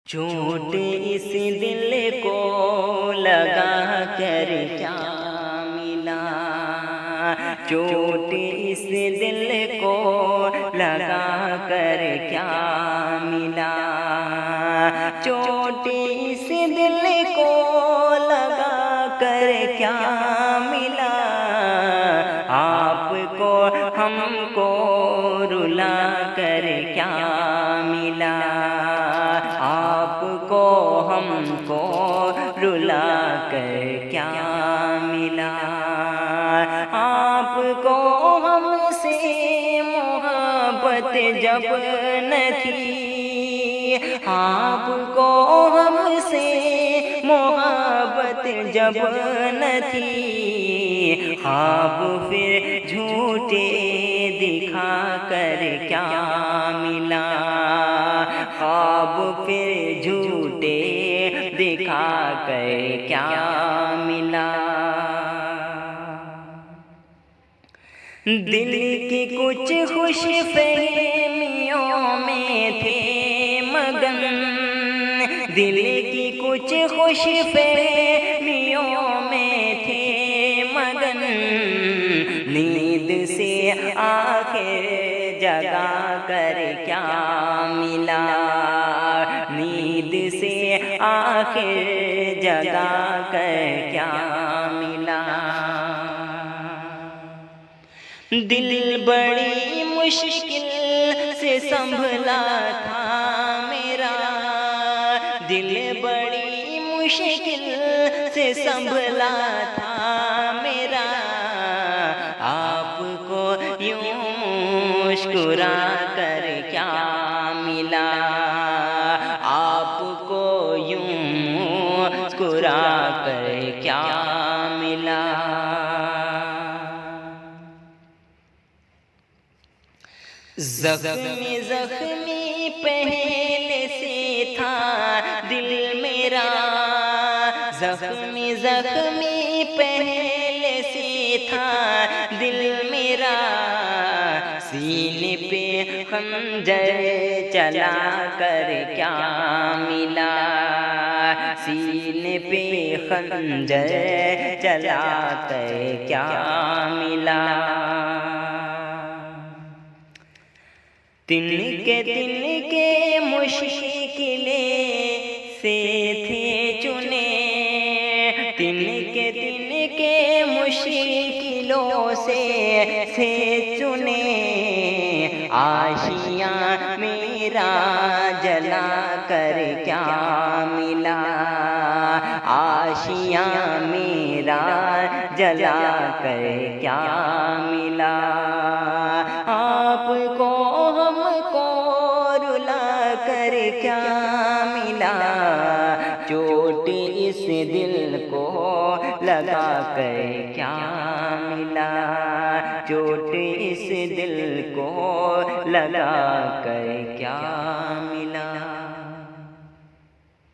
چوٹ اس دل کو لگا کر کیا ملا، چوٹ اس دل کو لگا کر کیا ملا، چوٹ اس دل کو لگا کر کیا ملا، آپ کو ہم کو رلا کر کیا ملا، آپ کو ہم کو رلا کر کیا ملا، آپ کو ہم سے محبت جب نہ تھی، آپ کو ہم سے محبت جب نہ تھی، خواب پھر جھوٹے دکھا کر کیا ملا، خواب پھر جھوٹے دکھا کر کیا ملا، دل کی کچھ خوش فہمیوں میں تھے مگن، دل کی کچھ خوش فہمیوں میں تھے مگن، نیند سے آنکھیں جگا کر کیا ملا، نیند سے آنکھیں جگا کر کیا ملا، دل بڑی مشکل سے سنبھلا تھا میرا، دل بڑی مشکل سے سنبھلا تھا میرا، آپ کو یوں مسکرا کر کیا ملا، آپ کو یوں مسکرا کر کیا ملا، زخمی زخمی پہلے سے تھا دل میرا، زخمی زخمی پہلے سے تھا دل میرا، سینے پہ خنجر چلا کر کیا ملا، سینے پہ خنجر چلا کر کیا ملا، تن کے مشکلیں سے تھے چنے، تن کے مشکلوں سے تھے چنے، آشیاں میرا جلا کر کیا ملا، آشیاں میرا جلا کر کیا ملا، آپ کو ہم کو رلا کر کیا ملا، چوٹ اس دل کو لگا کر کیا ملا، چوٹ اس دل کو لگا کر کیا ملا۔